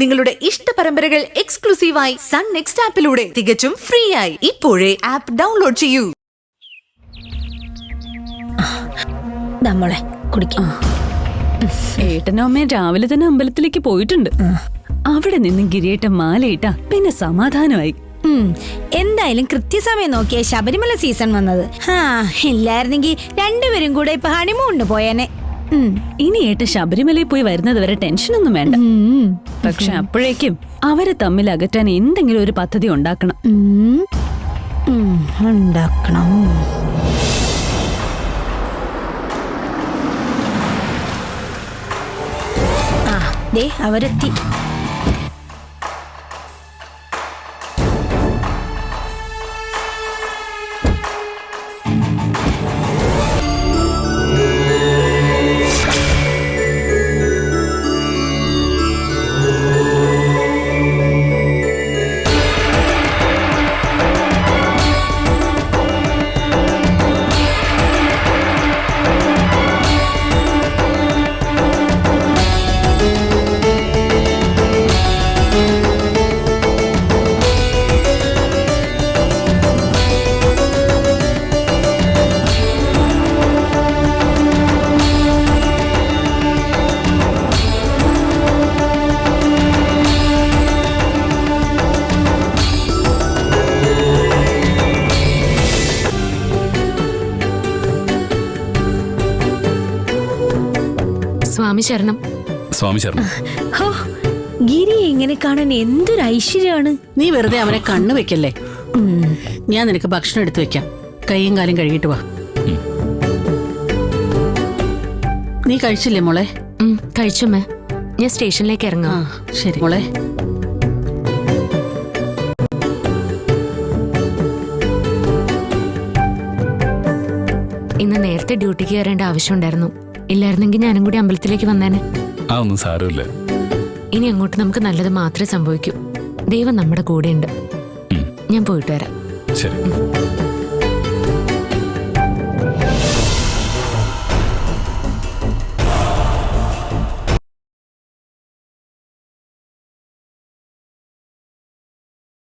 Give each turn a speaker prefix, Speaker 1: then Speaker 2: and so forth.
Speaker 1: നിങ്ങളുടെ ഇഷ്ട പരമ്പരകൾ എക്സ്ക്ലൂസീവായി സൺ നെക്സ്റ്റ് ആപ്പിലൂടെ തികച്ചും ഫ്രീ ആയി ഇപ്പോഴേ ആപ്പ് ഡൗൺലോഡ് ചെയ്യൂ.
Speaker 2: നമ്മളെ കുടിക്കാം.
Speaker 3: ഏട്ടനും അമ്മയും രാവിലെ തന്നെ അമ്പലത്തിലേക്ക് പോയിട്ടുണ്ട്. അവിടെ നിന്ന് ഗിരിയേട്ടൻ മാലയിട്ട പിന്നെ സമാധാനമായി.
Speaker 2: എന്തായാലും കൃത്യസമയം നോക്കിയ ശബരിമല സീസൺ വന്നത്. ഇല്ലായിരുന്നെങ്കിൽ രണ്ടുപേരും കൂടെ ഇപ്പൊ ഹണിമൂണിന് പോയേനെ.
Speaker 3: ഇനി ഏട്ടൻ ശബരിമലയിൽ പോയി വരുന്നത് വരെ ടെൻഷനൊന്നും വേണ്ട. പക്ഷെ അപ്പോഴേക്കും അവരെ തമ്മിൽ അകറ്റാൻ എന്തെങ്കിലും ഒരു പദ്ധതി ഉണ്ടാക്കണം.
Speaker 2: ഉണ്ടാക്കണം. ദേ അവരെത്തി.
Speaker 4: സ്വാമി ശരണം.
Speaker 5: സ്വാമി ശരണം.
Speaker 2: ഗിരി ഇങ്ങനെ കാണാൻ എന്തൊരു ഐശ്വര്യാണ്.
Speaker 6: നീ വെറുതെ അവനെ കണ്ണു വെക്കല്ലേ. ഞാൻ നിനക്ക് ഭക്ഷണം എടുത്തു വെക്കാം. കൈയും കാലും കഴുകിട്ട് വാ. നീ കഴിച്ചില്ലേ മോളെ?
Speaker 4: കഴിച്ചമ്മേ. ഞാൻ സ്റ്റേഷനിലേക്ക് ഇറങ്ങാം.
Speaker 6: ശരി മോളെ.
Speaker 4: ഇന്ന് നേരത്തെ ഡ്യൂട്ടിക്ക് കയറേണ്ട ആവശ്യമുണ്ടായിരുന്നു. ഇല്ലായിരുന്നെങ്കിൽ ഞാനും കൂടി അമ്പലത്തിലേക്ക് വന്നേനെ.
Speaker 5: ഒന്നും സാരമില്ല.
Speaker 4: ഇനി അങ്ങോട്ട് നമുക്ക് നല്ലത് മാത്രമേ സംഭവിക്കൂ. ദൈവം നമ്മുടെ കൂടെയുണ്ട്. ഞാൻ പോയിട്ട് വരാം.
Speaker 5: ശരി.